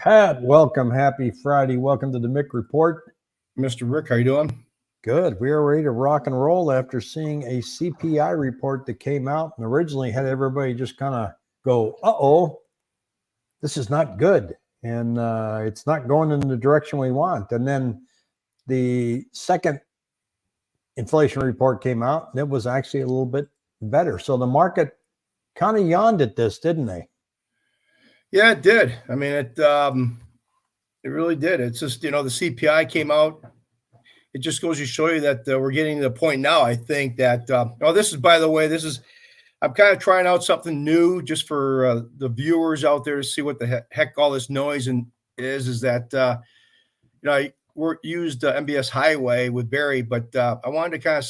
Pat, welcome. Happy Friday. Welcome to the Mick Report. Mr. Rick, how you doing? Good. We are ready to rock and roll after seeing a CPI report that came out and originally had everybody just kind of go, uh-oh, this is not good. And it's not going in the direction we want. And then the second inflation report came out and it was actually a little bit better. So the market kind of yawned at this, didn't they? Yeah, it did. I mean, it really did. It's just, the CPI came out. It just goes to show you that we're getting to the point now, I think, that, this is, by the way, I'm kind of trying out something new just for the viewers out there to see what the heck all this noise is that, I used MBS Highway with Barry, but I wanted to kind of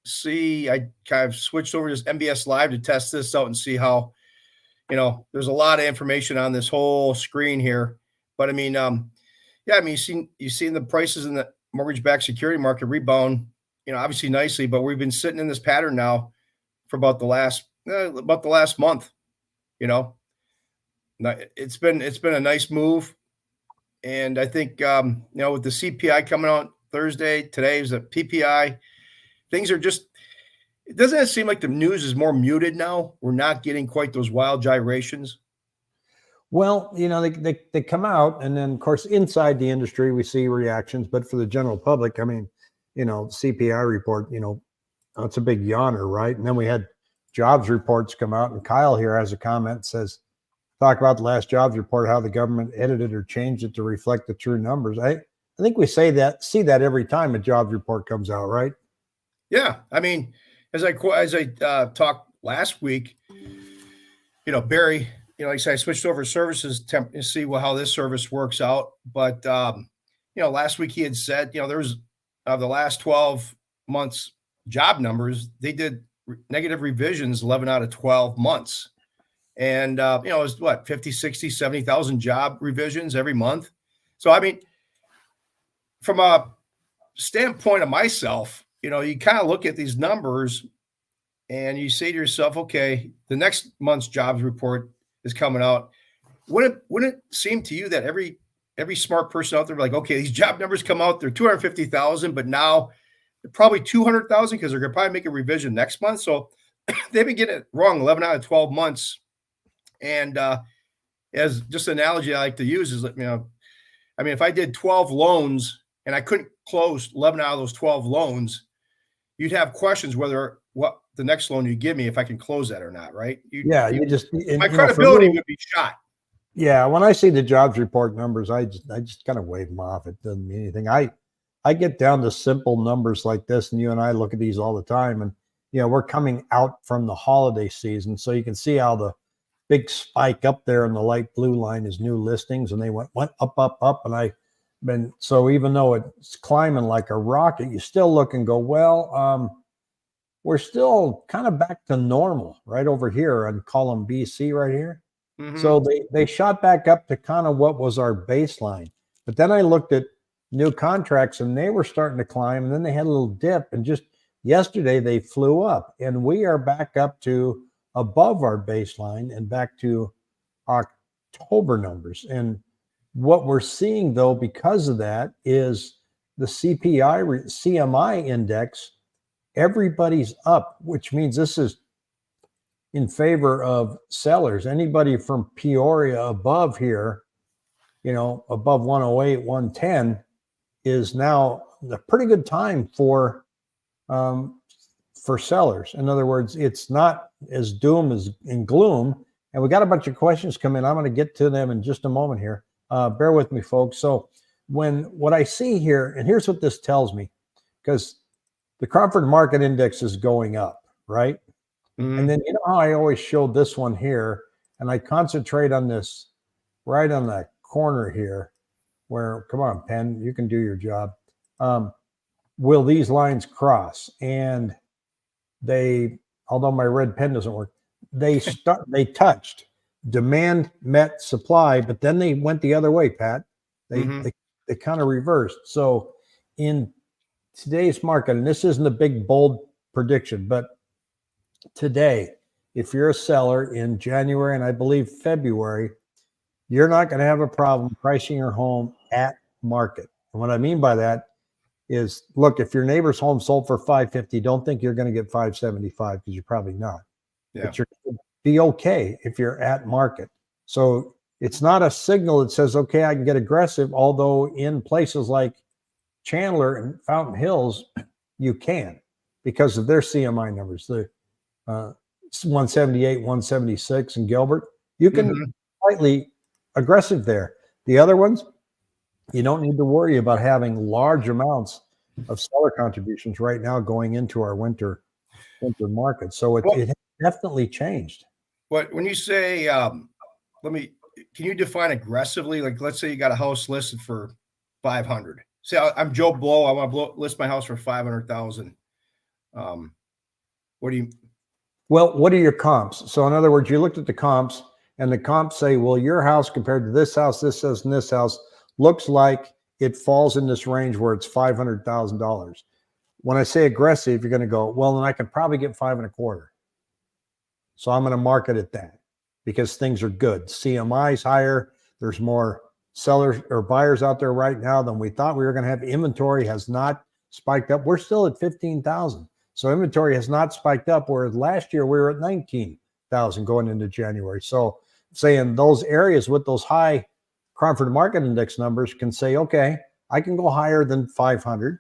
see, I kind of switched over to this MBS Live to test this out and see how, there's a lot of information on this whole screen here, but I mean, you've seen the prices in the mortgage-backed security market rebound, obviously nicely, but we've been sitting in this pattern now for about the last month. It's been a nice move, and I think with the CPI coming out Thursday, today is a PPI. Things are just. Doesn't it seem like the news is more muted now? We're not getting quite those wild gyrations. Well, they come out, and then of course inside the industry we see reactions, but for the general public, I mean, CPI report, it's a big yawner, right? And then we had jobs reports come out, and Kyle here has a comment, says, talk about the last jobs report, how the government edited or changed it to reflect the true numbers. I think we see that every time a jobs report comes out, right? Yeah, I mean, as I talked last week, Barry, like I said, I switched over services to see how this service works out. But, last week he had said, there was the last 12 months job numbers, they did negative revisions 11 out of 12 months. And, it was 50, 60, 70,000 job revisions every month. So, I mean, from a standpoint of myself, you kind of look at these numbers and you say to yourself, okay, the next month's jobs report is coming out. Wouldn't it seem to you that every smart person out there like, okay, these job numbers come out, they're 250,000, but now they're probably 200,000 because they're going to probably make a revision next month. So they've been getting it wrong 11 out of 12 months. And as just an analogy I like to use is, if I did 12 loans and I couldn't close 11 out of those 12 loans, you'd have questions whether what the next loan you give me, if I can close that or not, right? My credibility would be shot. Yeah, when I see the jobs report numbers, I just kind of wave them off. It doesn't mean anything. I get down to simple numbers like this, and you and I look at these all the time, and we're coming out from the holiday season, so you can see how the big spike up there in the light blue line is new listings, and they went up, and so even though it's climbing like a rocket, you still look and go, well, we're still kind of back to normal right over here on column BC right here. Mm-hmm. So they shot back up to kind of what was our baseline. But then I looked at new contracts and they were starting to climb, and then they had a little dip, and just yesterday they flew up, and we are back up to above our baseline and back to October numbers. And what we're seeing though, because of that, is the CMI index. Everybody's up, which means this is in favor of sellers. Anybody from Peoria above here, above 108, 110 is now a pretty good time for sellers. In other words, it's not as doom as in gloom. And we got a bunch of questions come in. I'm going to get to them in just a moment here. Bear with me, folks. So what I see here, and here's what this tells me, because the Crawford Market Index is going up, right? Mm-hmm. And then how I always showed this one here, and I concentrate on this right on the corner here where, come on, Penn, you can do your job. Will these lines cross? And although my red pen doesn't work, they touched. Demand met supply, but then they went the other way, Pat. They kind of reversed. So in today's market, and this isn't a big, bold prediction, but today, if you're a seller in January and I believe February, you're not going to have a problem pricing your home at market. And what I mean by that is, look, if your neighbor's home sold for 550, don't think you're going to get 575 because you're probably not. Yeah. But you're going to be okay if you're at market. So it's not a signal that says, okay, I can get aggressive, although in places like Chandler and Fountain Hills, you can because of their CMI numbers. The 178, 176 in Gilbert, you can Mhm. slightly aggressive there. The other ones, you don't need to worry about having large amounts of seller contributions right now going into our winter market. So it has definitely changed. When you say, can you define aggressively? Like, let's say you got a house listed for 500. Say I'm Joe Blow. I want to list my house for 500,000. What do you? Well, what are your comps? So in other words, you looked at the comps and the comps say, well, your house compared to this house, and this house looks like it falls in this range where it's $500,000. When I say aggressive, you're going to go, well, then I could probably get 5.25. So I'm going to market at that because things are good. CMI is higher. There's more sellers or buyers out there right now than we thought we were going to have. Inventory has not spiked up. We're still at 15,000. So inventory has not spiked up, whereas last year we were at 19,000 going into January. So say in those areas with those high Cromford Market Index numbers can say, okay, I can go higher than 500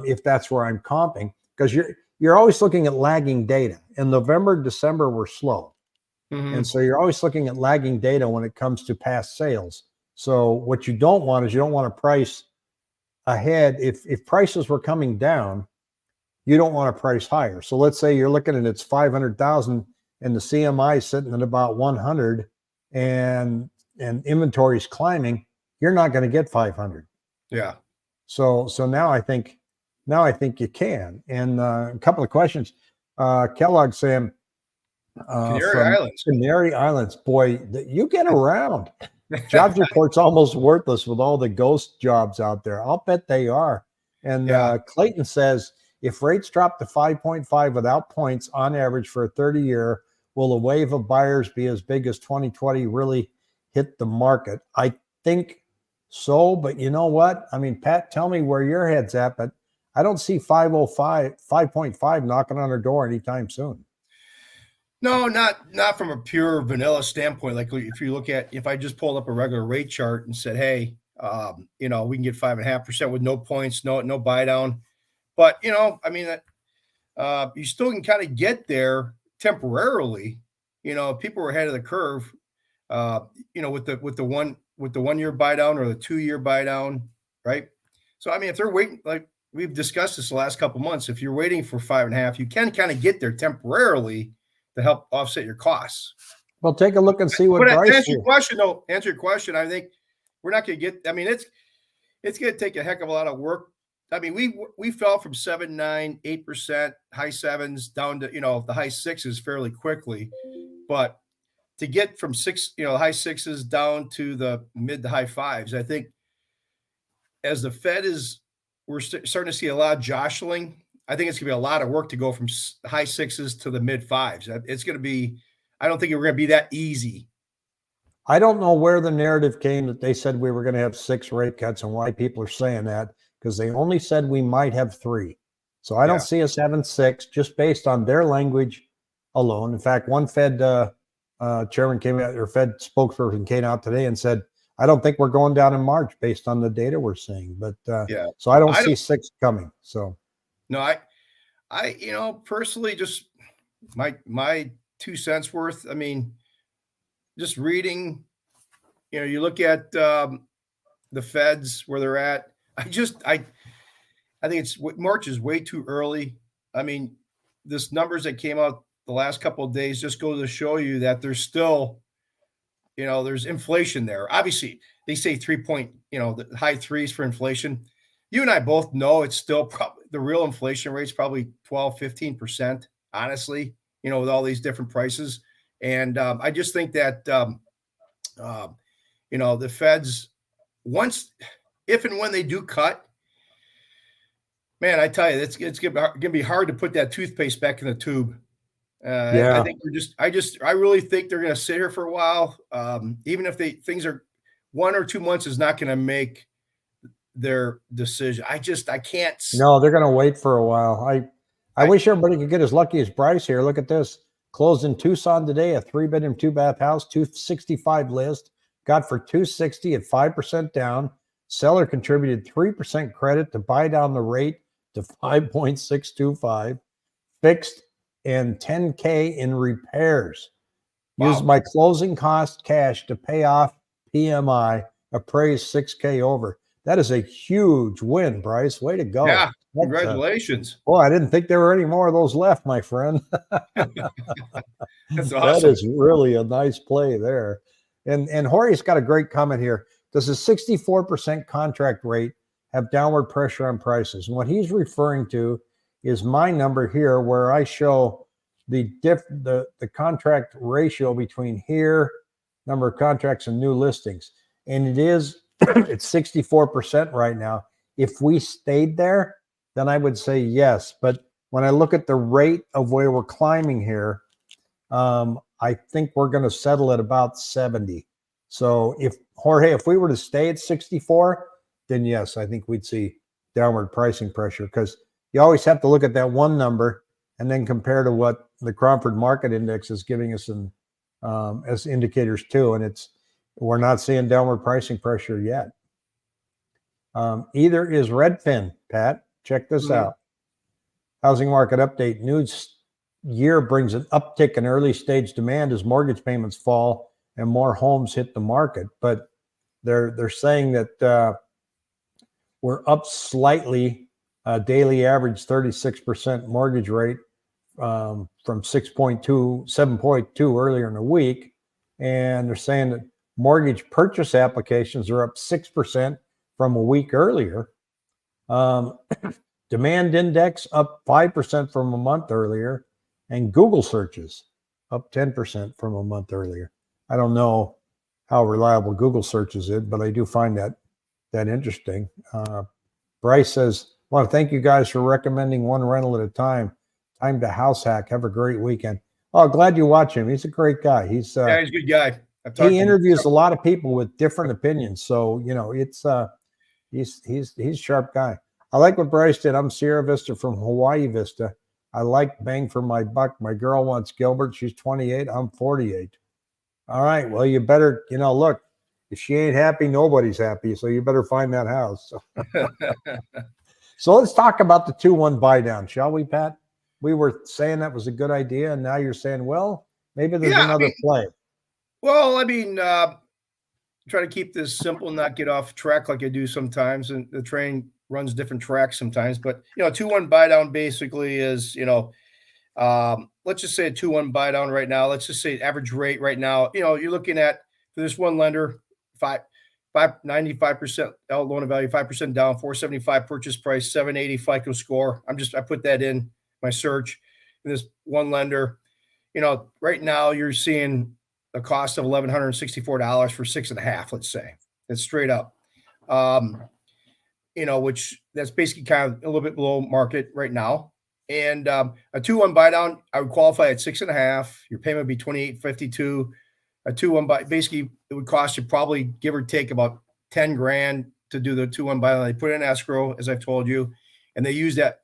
if that's where I'm comping, because you're always looking at lagging data. In November, December, we're slow. Mhm. And so you're always looking at lagging data when it comes to past sales. So what you don't want is you don't want to price ahead. If prices were coming down, you don't want to price higher. So let's say you're looking at it's 500,000 and the CMI is sitting at about 100 and inventory is climbing, you're not going to get 500. Yeah. So now I think you can. And a couple of questions. Kellogg saying Canary from Islands. Canary Islands, boy, you get around. Jobs report's almost worthless with all the ghost jobs out there. I'll bet they are. And Yeah. Clayton says, if rates drop to 5.5 without points on average for a 30-year, will a wave of buyers be as big as 2020 really hit the market? I think so, but you know what? I mean, Pat, tell me where your head's at, but I don't see 5.5 knocking on our door anytime soon. No, not from a pure vanilla standpoint. Like if I just pulled up a regular rate chart and said, hey, we can get 5.5% with no points, no buy down. But I mean, you still can kind of get there temporarily. People were ahead of the curve. With the 1 year buy down or the 2 year buy down, right? So I mean, if they're waiting, like we've discussed this the last couple months, if you're waiting for 5.5, you can kind of get there temporarily to help offset your costs. Well, take a look and see what But to Bryce answer your question, I think we're not going to get. I mean, it's going to take a heck of a lot of work. I mean, we fell from 7, 9, 8%, high sevens down to the high sixes fairly quickly, but to get from high sixes down to the mid to high fives, I think as the Fed we're starting to see a lot of jostling. I think it's going to be a lot of work to go from high sixes to the mid fives. It's going to be, I don't think we're going to be that easy. I don't know where the narrative came that they said we were going to have 6 rate cuts and why people are saying that, because they only said we might have 3. So I don't see us having 6 just based on their language alone. In fact, one Fed chairman came out, or Fed spokesperson came out today and said, I don't think we're going down in March based on the data we're seeing. But so I don't see 6 coming. So no, I personally, just my 2 cents worth. I mean, just reading, you look at the Feds where they're at. I think March is way too early. I mean, this numbers that came out the last couple of days just go to show you that there's still, there's inflation there. Obviously, they say the high threes for inflation. You and I both know it's still probably the real inflation rate's probably 12, 15%, honestly, with all these different prices. And I just think that, the Feds, if and when they do cut, man, I tell you, it's going to be hard to put that toothpaste back in the tube. I Yeah. think I really think they're going to sit here for a while. Even if things are 1 or 2 months is not going to make their decision. I can't. No, they're going to wait for a while. I I, wish everybody could get as lucky as Bryce here. Look at this. Closed in Tucson today, a 3-bedroom, 2-bath house, 265 list. Got for 260 at 5% down. Seller contributed 3% credit to buy down the rate to 5.625. Fixed and 10K in repairs. Used wow. my closing cost cash to pay off PMI, appraised 6K over. That is a huge win, Bryce. Way to go. Yeah. Congratulations. Boy, I didn't think there were any more of those left, my friend. That's That awesome. is really a nice play there. And Jorge's got a great comment here. Does a 64% contract rate have downward pressure on prices? And what he's referring to is my number here, where I show the contract ratio between here, number of contracts and new listings. And it is it's 64% right now. If we stayed there, then I would say yes. But when I look at the rate of where we're climbing here, I think we're going to settle at about 70. So if we were to stay at 64, then yes, I think we'd see downward pricing pressure, because you always have to look at that one number and then compare to what the Cromford Market Index is giving us as indicators too. And we're not seeing downward pricing pressure yet. Either is Redfin, Pat. Check this out. Housing market update. News year brings an uptick in early stage demand as mortgage payments fall and more homes hit the market. But they're saying that we're up slightly, daily average 36% mortgage rate from 7.2 earlier in the week. And they're saying that mortgage purchase applications are up 6% from a week earlier. Demand index up 5% from a month earlier, and Google searches up 10% from a month earlier. I don't know how reliable Google searches is, but I do find that interesting. Bryce says, I want to thank you guys for recommending one rental at a time. Time to house hack. Have a great weekend. Oh, glad you watch him. He's a great guy. He's Yeah, he's a good guy. He interviews a lot of people with different opinions. So, it's he's a sharp guy. I like what Bryce did. I'm Sierra Vista from Hawaii Vista. I like bang for my buck. My girl wants Gilbert. She's 28. I'm 48. All right. Well, you better, look, if she ain't happy, nobody's happy. So you better find that house. So let's talk about the 2-1 buy down, shall we, Pat? We were saying that was a good idea, and now you're saying, well, maybe there's another play. Well, try to keep this simple, not get off track like I do sometimes. And the train runs different tracks sometimes. But 2-1 buy down basically is, let's just say a 2-1 buy down right now. Let's just say average rate right now. You're looking at, for this one lender, 95% loan to value, 5% down, 475 purchase price, 780 FICO score. I put that in my search. And this one lender, right now you're seeing a cost of $1,164 for 6.5, let's say. That's straight up. Which that's basically kind of a little bit below market right now. And a 2-1 buy down, I would qualify at 6.5. Your payment would be $2,852. A 2-1 buy, basically, it would cost you probably give or take about $10,000 to do the 2-1 buy down. They put it in escrow, as I've told you, and they use that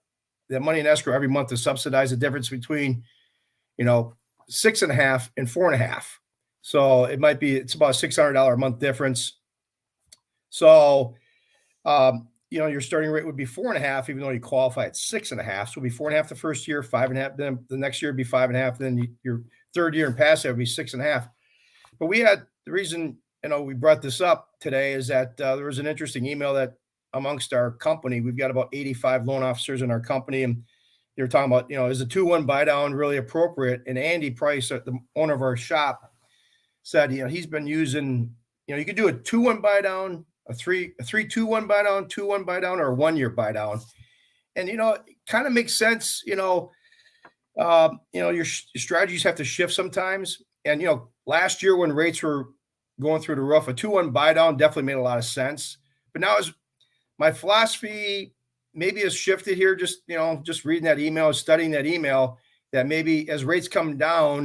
money in escrow every month to subsidize the difference between 6.5 and 4.5. So it's about a $600 a month difference. So, your starting rate would be 4.5, even though you qualify at 6.5. So it'll be 4.5 the first year, 5.5. Then the next year would be 5.5. Then your third year and past that would be 6.5. But the reason, we brought this up today is that there was an interesting email that amongst our company, we've got about 85 loan officers in our company, and they were talking about, is a 2-1 buy down really appropriate? And Andy Price, the owner of our shop, said, he's been using, you could do a 2-1 buy down, a 3-2-1 buy down, 2-1 buy down, or a 1-year buy down. And, it kind of makes sense, your strategies have to shift sometimes. And, last year when rates were going through the roof, a 2-1 buy down definitely made a lot of sense. But now my philosophy maybe has shifted here, just reading that email, studying that email. that maybe as rates come down,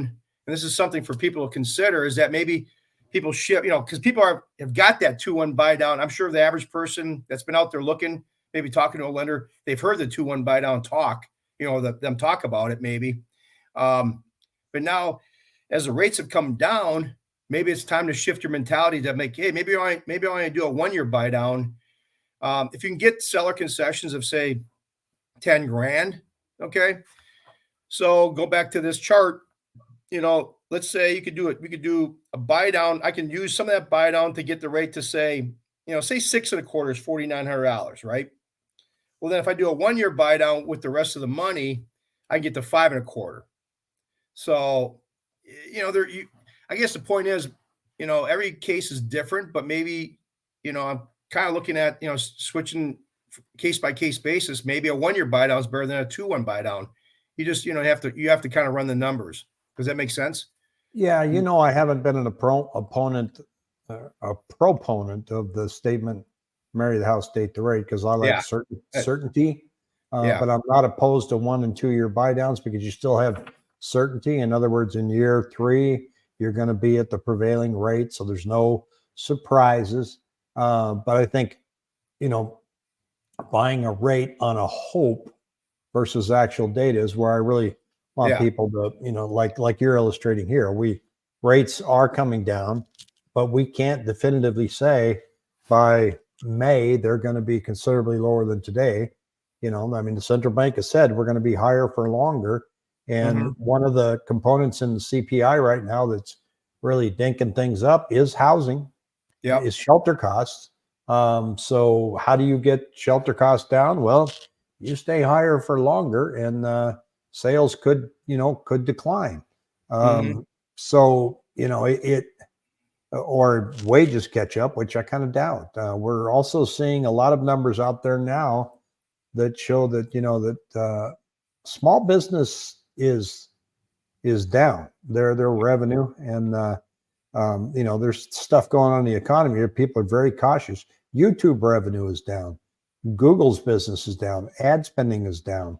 and this is something for people to consider, is that maybe people shift, because people have got that 2-1 buy down. I'm sure the average person that's been out there looking, maybe talking to a lender, they've heard the 2-1 buy down talk, them talk about it maybe. But now as the rates have come down, maybe it's time to shift your mentality to make, hey, maybe I want to do a 1-year buy down. If you can get seller concessions of say 10 grand. Okay. So go back to this chart, let's say we could do a buy down. I can use some of that buy down to get the rate to say, say 6.25 is $4,900, right? Well, then if I do a 1-year buy down with the rest of the money, I can get to 5.25. So, I guess the point is, every case is different, but maybe, I'm kind of looking at, switching case by case basis. Maybe a 1-year buy down is better than a 2-1 buy down. You just, you have to kind of run the numbers. Does that make sense? Yeah, I haven't been a proponent of the statement, marry the house, date the rate, because I like certainty. But I'm not opposed to 1 and 2-year buy downs because you still have certainty. In other words, in year 3, you're going to be at the prevailing rate, so there's no surprises. But I think, buying a rate on a hope versus actual data is where I really want people to, like you're illustrating here. Rates are coming down, but we can't definitively say by May they're going to be considerably lower than today. The central bank has said we're going to be higher for longer. And one of the components in the CPI right now that's really dinking things up is housing, is shelter costs. So how do you get shelter costs down? Well, you stay higher for longer and sales could decline. So, or wages catch up, which I kind of doubt. We're also seeing a lot of numbers out there now that show that, that small business is down, their revenue. And, there's stuff going on in the economy here. People are very cautious. YouTube revenue is down. Google's business is down. Ad spending is down.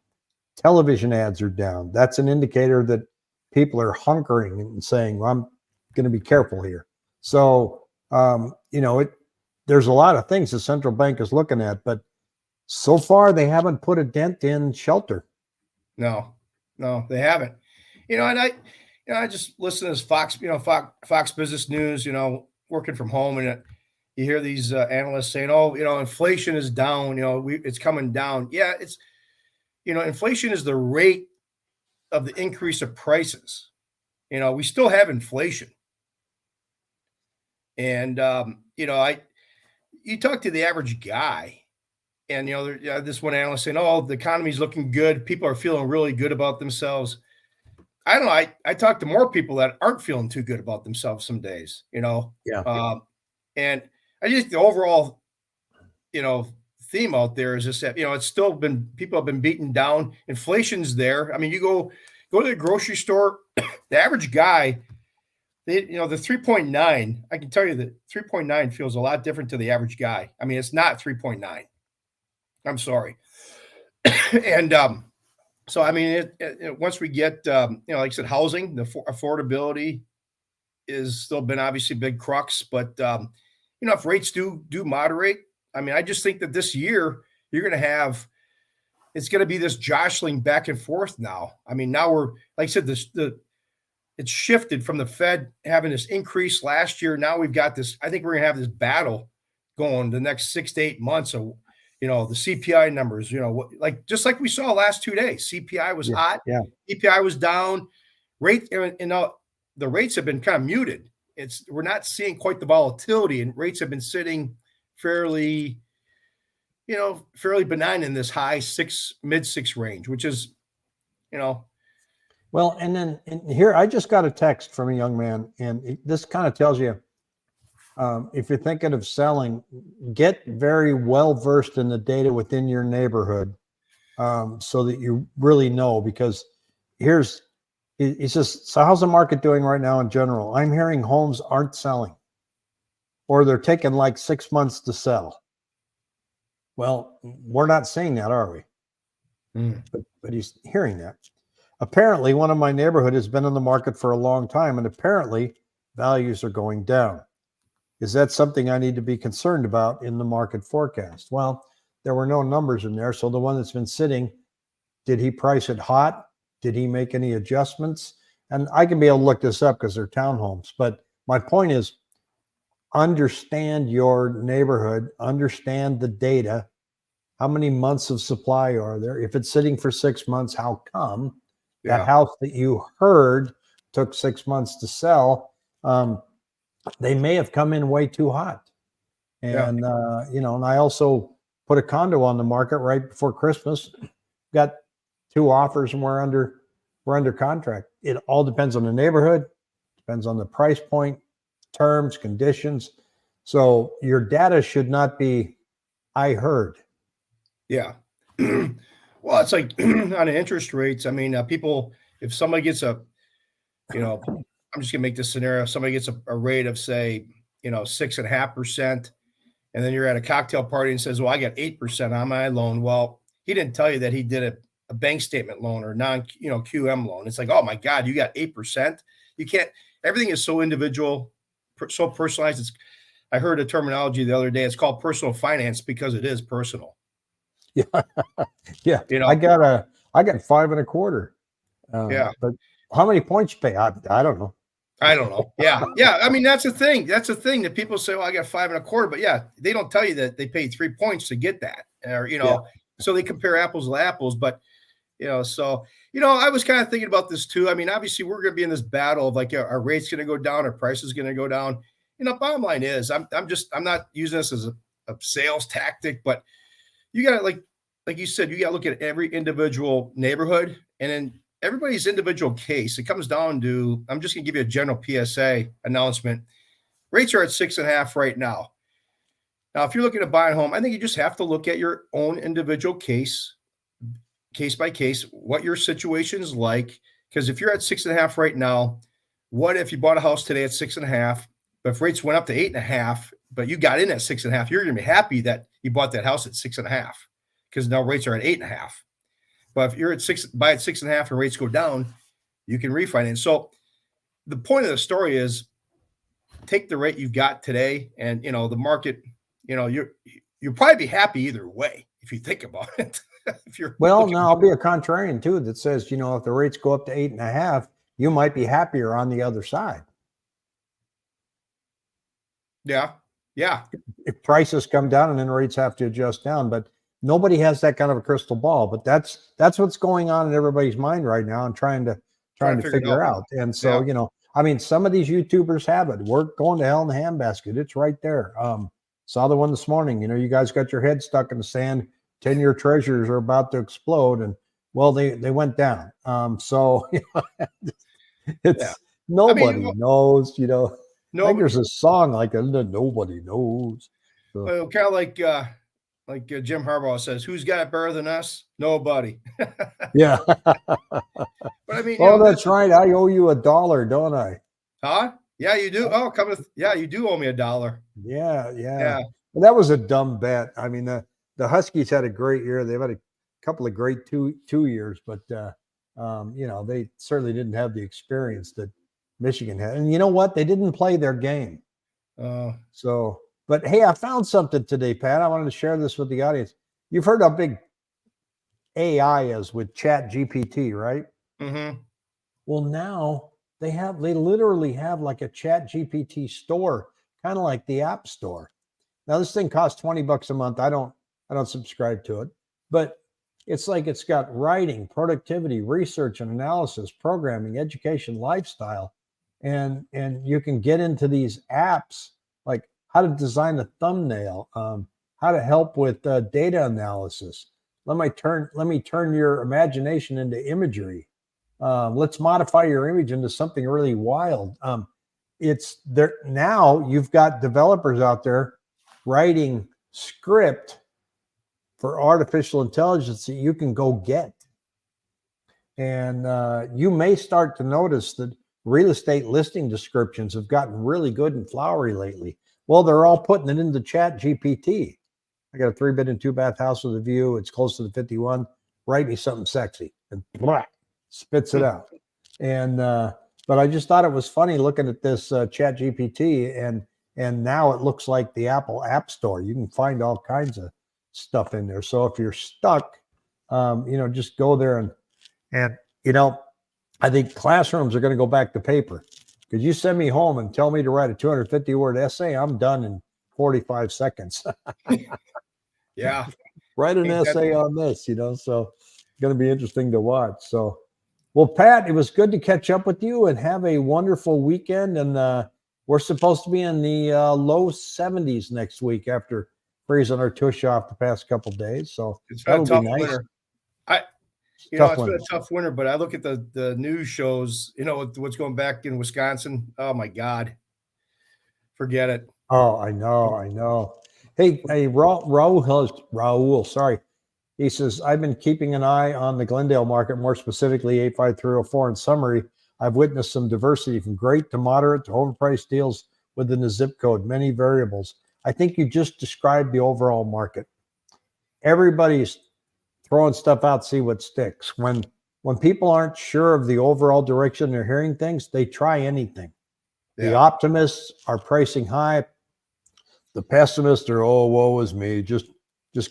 Television ads are down. That's an indicator that people are hunkering and saying, well, I'm going to be careful here. So, there's a lot of things the central bank is looking at, but so far they haven't put a dent in shelter. No, they haven't. And I just listen to this Fox Business News, working from home, and you hear these analysts saying, "Oh, inflation is down. It's coming down." Yeah, it's, inflation is the rate of the increase of prices. We still have inflation, and you talk to the average guy, and this one analyst saying, "Oh, the economy's looking good. People are feeling really good about themselves." I don't know. I talk to more people that aren't feeling too good about themselves some days, and I just, the overall, theme out there is just that, it's still been, people have been beaten down. Inflation's there. I mean, you go to the grocery store, the average guy, the 3.9, I can tell you that 3.9 feels a lot different to the average guy. I mean, it's not 3.9. I'm sorry. And, so, I mean, once we get, like I said, housing, the affordability is still been obviously a big crux, but, if rates do moderate, I mean, I just think that this year you're going to have, it's going to be this jostling back and forth now. I mean, now we're, like I said, it's shifted from the Fed having this increase last year. Now we've got this, I think we're going to have this battle going the next 6 to 8 months of, the CPI numbers, just like we saw last 2 days. CPI was hot. Yeah. CPI was down. The rates have been kind of muted. We're not seeing quite the volatility, and rates have been sitting fairly benign in this high mid 6 range, which is, Well, and then here, I just got a text from a young man, and this kind of tells you, if you're thinking of selling, get very well versed in the data within your neighborhood, so that you really know, because he says, so how's the market doing right now in general? I'm hearing homes aren't selling, or they're taking like 6 months to sell. Well, we're not seeing that, are we? But he's hearing that. apparently one of my neighborhood has been on the market for a long time, and apparently values are going down. Is that something I need to be concerned about in the market forecast? Well, there were no numbers in there. So the one that's been sitting, did he price it hot? Did he make any adjustments? And I can be able to look this up because they're townhomes. But my point is, understand your neighborhood, understand the data. How many months of supply are there? If it's sitting for 6 months, how come that house that you heard took 6 months to sell? They may have come in way too hot. And, and I also put a condo on the market right before Christmas, got 2 offers, and we're under contract. It all depends on the neighborhood, depends on the price point, terms, conditions. So your data should not be, I heard. Yeah. Well, it's like on interest rates. I mean, people, if somebody gets I'm just gonna make this scenario. If somebody gets a rate of, say, 6.5%, and then you're at a cocktail party and says, well, I got 8% on my loan. Well, he didn't tell you that he did a bank statement loan or QM loan. It's like, oh my God, you got 8%. You can't, everything is so individual, so personalized. I heard a terminology the other day. It's called personal finance because it is personal. Yeah. Yeah. I got 5.25. But how many points you pay? I don't know. I don't know. Yeah. Yeah. I mean, that's the thing. That's the thing that people say, well, I got 5.25, but yeah, they don't tell you that they paid 3 points to get that, or, so they compare apples to apples. But, I was kind of thinking about this too. I mean, obviously we're going to be in this battle of like, our rate's going to go down, our price is going to go down. Bottom line is I'm not using this as a sales tactic, but you got to, like you said, you got to look at every individual neighborhood and then everybody's individual case. It comes down to, I'm just going to give you a general PSA announcement. Rates are at 6.5 right now. Now, if you're looking to buy a home, I think you just have to look at your own individual case by case, what your situation is like. Because if you're at 6.5 right now, what if you bought a house today at 6.5, but if rates went up to 8.5, but you got in at 6.5, you're going to be happy that you bought that house at 6.5 because now rates are at 8.5. But if you're at 6.5 and rates go down, you can refinance. So the point of the story is take the rate you've got today, and the market. You'll probably be happy either way if you think about it. I'll be a contrarian too that says, if the rates go up to 8.5, you might be happier on the other side. Yeah. Yeah. If prices come down and then rates have to adjust down, but nobody has that kind of a crystal ball. But that's what's going on in everybody's mind right now and trying to figure out. And so, some of these YouTubers have it. We're going to hell in the handbasket. It's right there. Saw the one this morning. You guys got your head stuck in the sand. 10-year treasuries are about to explode, and they went down. It's nobody knows. I think there's a song like nobody knows. So. Kind of like Jim Harbaugh says, "Who's got it better than us? Nobody." Yeah. But I mean, that's right. I owe you $1, don't I? Huh? Yeah, you do. Oh, you do owe me $1. Yeah. Well, that was a dumb bet. I mean, the Huskies had a great year. They've had a couple of great two years, but they certainly didn't have the experience that Michigan had. And you know what? They didn't play their game. But hey, I found something today, Pat. I wanted to share this with the audience. You've heard how big AI is with Chat GPT, right? Mm-hmm. Well, now they literally have like a Chat GPT store, kind of like the App Store. Now this thing costs $20 a month. I don't subscribe to it, but it's like it's got writing, productivity, research and analysis, programming, education, lifestyle, and you can get into these apps like how to design a thumbnail, how to help with data analysis. Let me turn your imagination into imagery. Let's modify your image into something really wild. It's there now. You've got developers out there writing script for artificial intelligence that you can go get. And you may start to notice that real estate listing descriptions have gotten really good and flowery lately. Well, they're all putting it into Chat GPT. I got a 3-bed and 2-bath house with a view. It's close to the 51. Write me something sexy. And blah, spits it out. And but I just thought it was funny looking at this Chat GPT, and now it looks like the Apple App Store. You can find all kinds of stuff in there. So if you're stuck, just go there and I think classrooms are going to go back to paper. Because you send me home and tell me to write a 250-word essay, I'm done in 45 seconds. Yeah. Write an essay on this, so it's going to be interesting to watch. So, well, Pat, it was good to catch up with you, and have a wonderful weekend. And we're supposed to be in the low 70s next week after freezing our tush off the past couple of days. So it's been a tough winter. It's been a tough winter, but I look at the news shows, what's going back in Wisconsin. Oh my God. Forget it. Oh, I know. Hey, Raul, sorry. He says, I've been keeping an eye on the Glendale market, more specifically 85304. In summary, I've witnessed some diversity from great to moderate to overpriced deals within the zip code, many variables. I think you just described the overall market. Everybody's throwing stuff out, see what sticks. When people aren't sure of the overall direction they're hearing things, they try anything. Yeah. The optimists are pricing high. The pessimists are, oh, woe is me. Just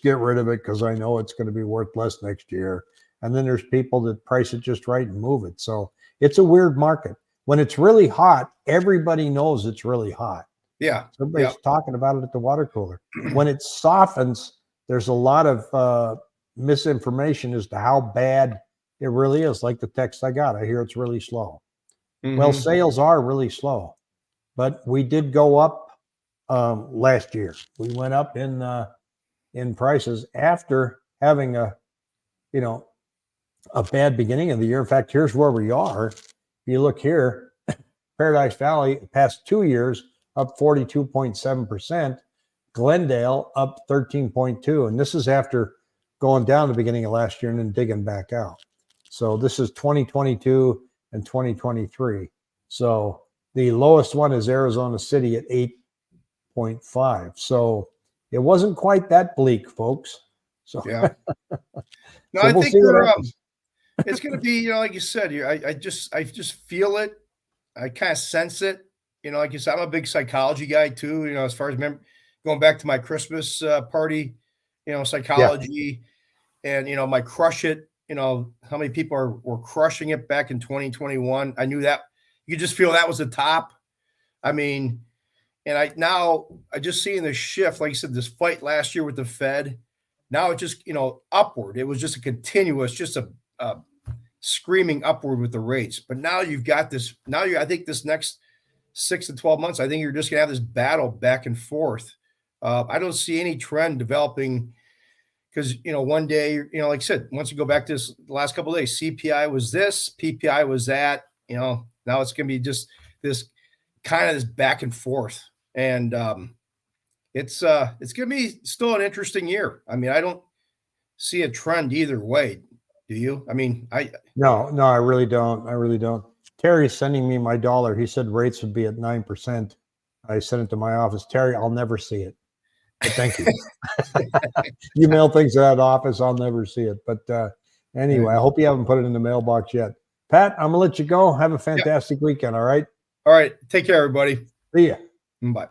get rid of it because I know it's going to be worth less next year. And then there's people that price it just right and move it. So it's a weird market. When it's really hot, everybody knows it's really hot. Yeah. Everybody's talking about it at the water cooler. When it softens, there's a lot of misinformation as to how bad it really is. Like the text I got, I hear it's really slow. Mm-hmm. Well, sales are really slow, but we did go up last year. We went up in prices after having a bad beginning of the year. In fact, here's where we are. If you look here, Paradise Valley past 2 years up 42.7%, Glendale up 13.2%, and this is after going down the beginning of last year and then digging back out. So this is 2022 and 2023. So the lowest one is Arizona City at 8.5. So it wasn't quite that bleak, folks. So yeah. No, so I think it's going to be, like you said, I just feel it. I kind of sense it. Like you said, I'm a big psychology guy too. As far as going back to my Christmas party, psychology, and my crush it. How many people were crushing it back in 2021? I knew that. You could just feel that was the top. I mean, and I just seeing this shift, like you said, this fight last year with the Fed. Now it just, upward. It was just a continuous, just a screaming upward with the rates. But now you've got this. I think this next 6 to 12 months, I think you're just going to have this battle back and forth. I don't see any trend developing because, one day, like I said, once you go back to the last couple of days, CPI was this, PPI was that, now it's going to be just this kind of this back and forth. And it's going to be still an interesting year. I mean, I don't see a trend either way. Do you? I mean, No, I really don't. Terry's sending me my dollar. He said rates would be at 9%. I sent it to my office. Terry, I'll never see it. But thank you. You mail things to that office, I'll never see it. But anyway, I hope you haven't put it in the mailbox yet. Pat, I'm going to let you go. Have a fantastic weekend, all right? All right. Take care, everybody. See ya. Bye.